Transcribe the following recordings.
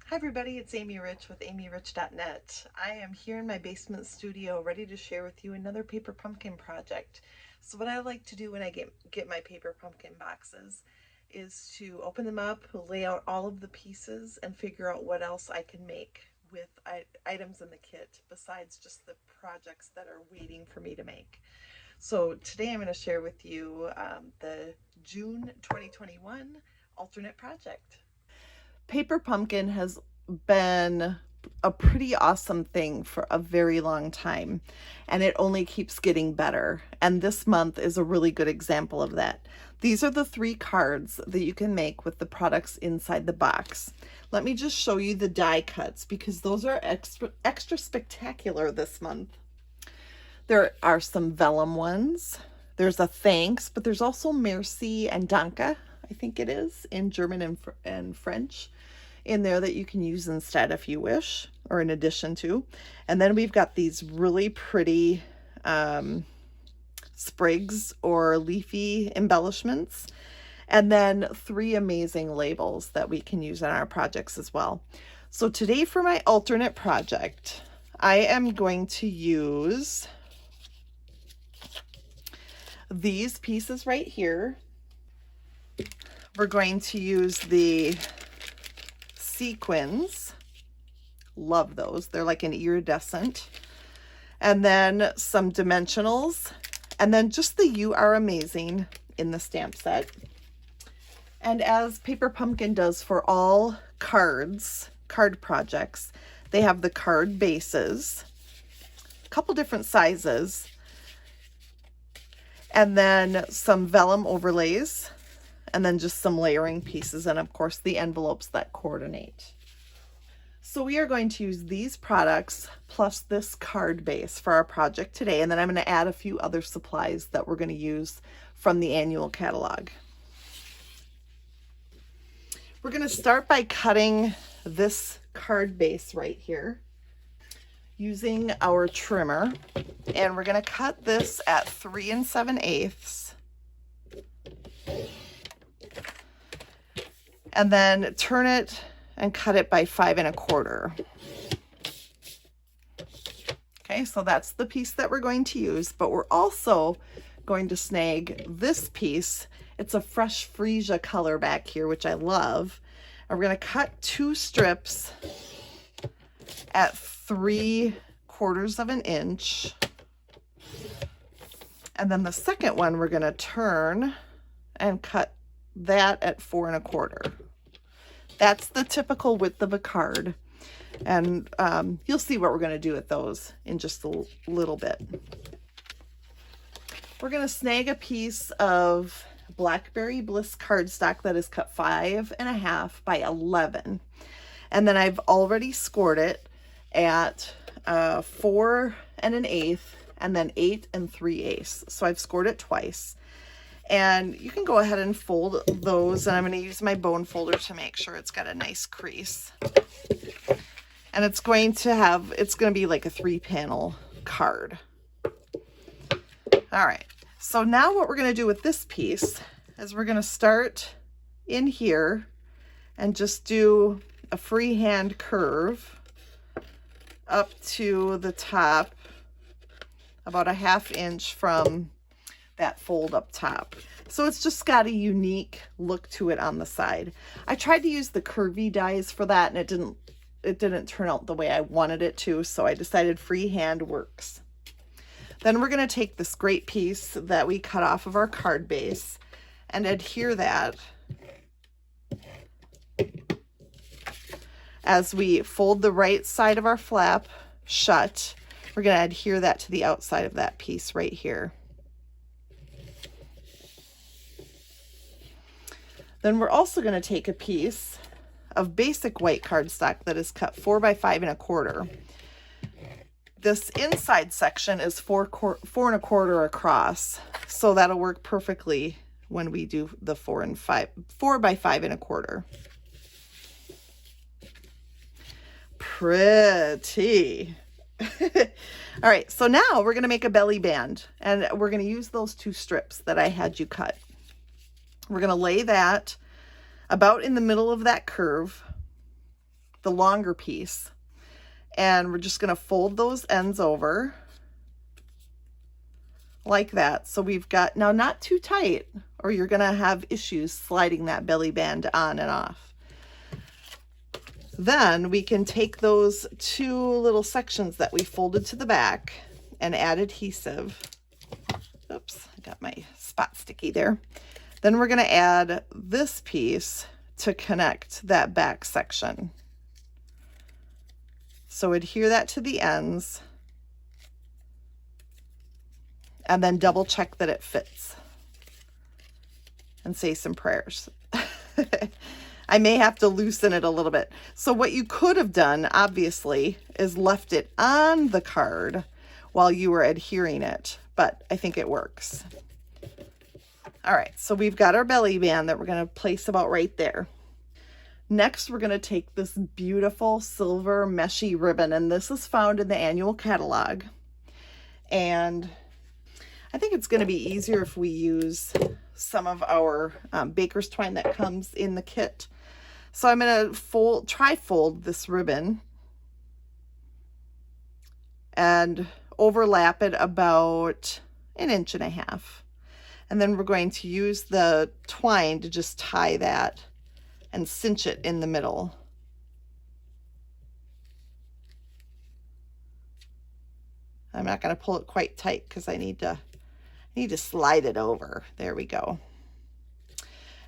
Hi everybody, it's Amy Rich with amyrich.net. I am here in my basement studio ready to share with you another paper pumpkin project. So what I like to do when I get my paper pumpkin boxes is to open them up, lay out all of the pieces, and figure out what else I can make with items in the kit besides just the projects that are waiting for me to make. So today I'm going to share with you the June 2021 alternate project. Paper pumpkin has been a pretty awesome thing for a very long time, and it only keeps getting better. And this month is a really good example of that. These are the 3 cards that you can make with the products inside the box. Let me just show you the die cuts because those are extra spectacular this month. There are some vellum ones. There's a thanks, but there's also merci and danke, I think it is, in German and French in there that you can use instead if you wish, or in addition to. And then we've got these really pretty sprigs or leafy embellishments. And then 3 amazing labels that we can use in our projects as well. So today for my alternate project, I am going to use these pieces right here. We're going to use the sequins. Love those. They're like an iridescent. And then some dimensionals. And then just the You Are Amazing in the stamp set. And as Paper Pumpkin does for all card projects, they have the card bases, a couple different sizes, and then some vellum overlays, and then just some layering pieces, and of course the envelopes that coordinate. So we are going to use these products plus this card base for our project today, and then I'm going to add a few other supplies that we're going to use from the annual catalog. We're going to start by cutting this card base right here using our trimmer, and we're going to cut this at 3 7/8 and then turn it and cut it by 5 1/4. Okay, so that's the piece that we're going to use, but we're also going to snag this piece. It's a fresh freesia color back here, which I love. And we're going to cut 2 strips at 3/4 of an inch. And then the second one, we're going to turn and cut that at 4 1/4. That's the typical width of a card. And you'll see what we're going to do with those in just a little bit. We're going to snag a piece of Blackberry Bliss cardstock that is cut 5 1/2 by 11. And then I've already scored it at 4 1/8 and then 8 3/8. So I've scored it twice. And you can go ahead and fold those, and I'm going to use my bone folder to make sure it's got a nice crease. And it's going to be like a 3-panel card. All right, so now what we're going to do with this piece is we're going to start in here and just do a freehand curve up to the top, about a 1/2 inch from that fold up top. So it's just got a unique look to it on the side. I tried to use the curvy dies for that, and it didn't turn out the way I wanted it to, so I decided freehand works. Then we're going to take this great piece that we cut off of our card base and adhere that as we fold the right side of our flap shut. We're going to adhere that to the outside of that piece right here. Then we're also going to take a piece of basic white cardstock that is cut 4 by 5 1/4. This inside section is 4 1/4 across, so that'll work perfectly when we do the 4 by 5 1/4. Pretty. All right, so now we're going to make a belly band, and we're going to use those 2 strips that I had you cut. We're going to lay that about in the middle of that curve, the longer piece. And we're just going to fold those ends over like that. So we've got, now not too tight or you're going to have issues sliding that belly band on and off. Then we can take those two little sections that we folded to the back and add adhesive. Oops, I got my spot sticky there. Then we're going to add this piece to connect that back section. So adhere that to the ends and then double check that it fits and say some prayers. I may have to loosen it a little bit. So what you could have done, obviously, is left it on the card while you were adhering it, but I think it works. All right, so we've got our belly band that we're going to place about right there. Next, we're going to take this beautiful silver meshy ribbon, and this is found in the annual catalog. And I think it's going to be easier if we use some of our baker's twine that comes in the kit. So I'm going to tri-fold this ribbon and overlap it about 1.5 inches. And then we're going to use the twine to just tie that and cinch it in the middle. I'm not going to pull it quite tight because I need to slide it over. There we go.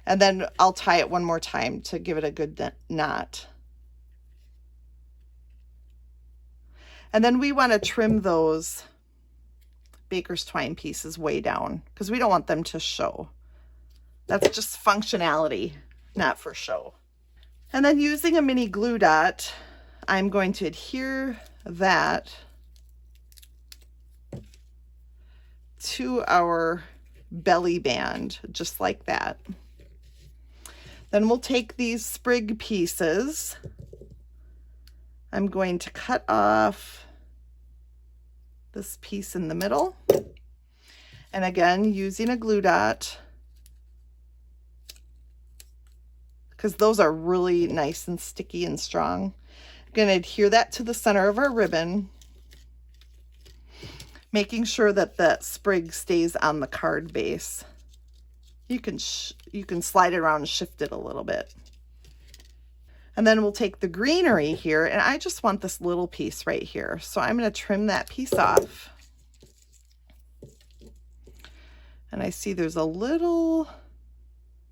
And then I'll tie it one more time to give it a good knot. And then we want to trim those baker's twine pieces way down because we don't want them to show. That's just functionality, not for show. And then using a mini glue dot, I'm going to adhere that to our belly band, just like that. Then we'll take these sprig pieces. I'm going to cut off this piece in the middle. And again, using a glue dot, because those are really nice and sticky and strong. I'm going to adhere that to the center of our ribbon, making sure that the sprig stays on the card base. You can slide it around and shift it a little bit. And then we'll take the greenery here, and I just want this little piece right here. So I'm going to trim that piece off. And I see there's a little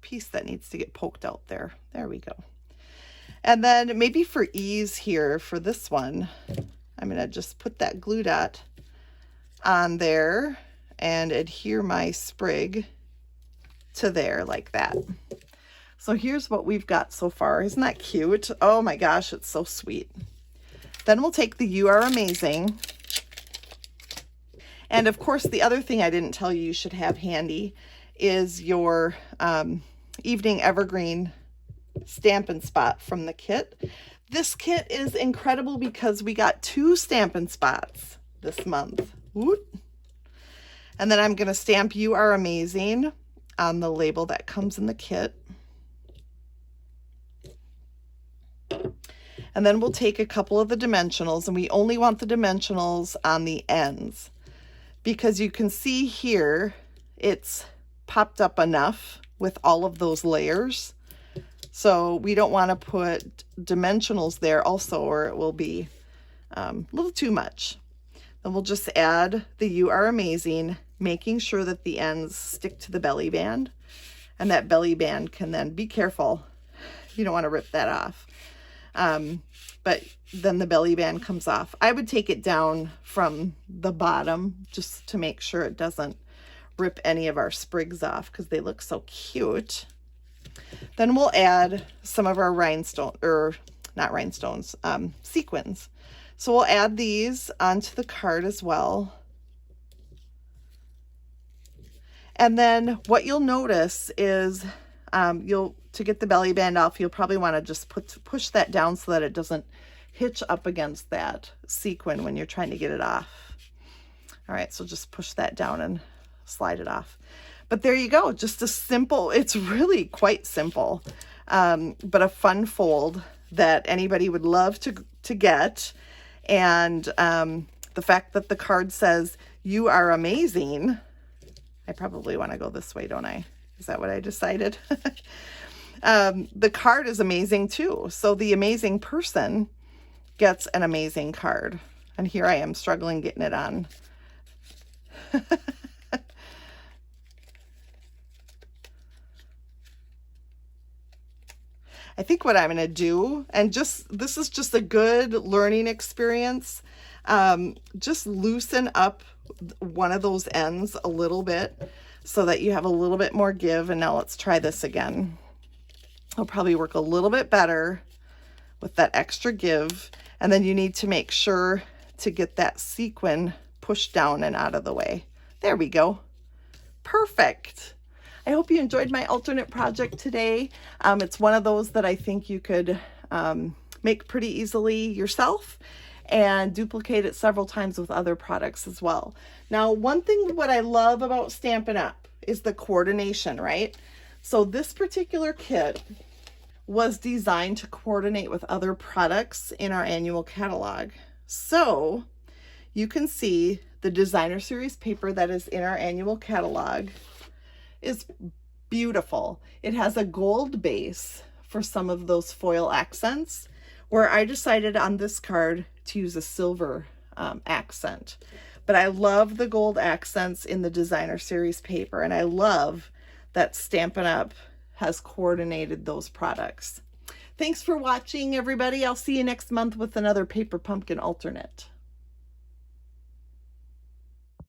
piece that needs to get poked out there. There we go. And then maybe for ease here for this one, I'm going to just put that glue dot on there and adhere my sprig to there like that. So here's what we've got so far. Isn't that cute? Oh my gosh, it's so sweet. Then we'll take the You Are Amazing. And of course, the other thing I didn't tell you should have handy is your Evening Evergreen Stampin' Spot from the kit. This kit is incredible because we got 2 Stampin' Spots this month. Woot. And then I'm going to stamp You Are Amazing on the label that comes in the kit. And then we'll take a couple of the dimensionals, and we only want the dimensionals on the ends because you can see here it's popped up enough with all of those layers. So we don't want to put dimensionals there also, or it will be a little too much. Then we'll just add the You Are Amazing, making sure that the ends stick to the belly band, and that belly band can then, be careful, you don't want to rip that off. But then the belly band comes off. I would take it down from the bottom just to make sure it doesn't rip any of our sprigs off because they look so cute. Then we'll add some of our sequins. So we'll add these onto the card as well. And then what you'll notice is to get the belly band off, you'll probably want to just push that down so that it doesn't hitch up against that sequin when you're trying to get it off. All right, so just push that down and slide it off. But there you go, just a simple, it's really quite simple, but a fun fold that anybody would love to get. And the fact that the card says, "You are amazing." I probably want to go this way, don't I? Is that what I decided? The card is amazing too. So the amazing person gets an amazing card. And here I am struggling getting it on. I think what I'm going to do, and this is just a good learning experience, just loosen up one of those ends a little bit so that you have a little bit more give. And now let's try this again. It'll probably work a little bit better with that extra give. And then you need to make sure to get that sequin pushed down and out of the way. There we go. Perfect. I hope you enjoyed my alternate project today. It's one of those that I think you could make pretty easily yourself and duplicate it several times with other products as well. Now, one thing what I love about Stampin' Up! Is the coordination, right? So this particular kit was designed to coordinate with other products in our annual catalog. So you can see the designer series paper that is in our annual catalog is beautiful. It has a gold base for some of those foil accents, where I decided on this card to use a silver accent. But I love the gold accents in the designer series paper, and I love that Stampin' Up! Has coordinated those products. Thanks for watching, everybody. I'll see you next month with another Paper Pumpkin alternate.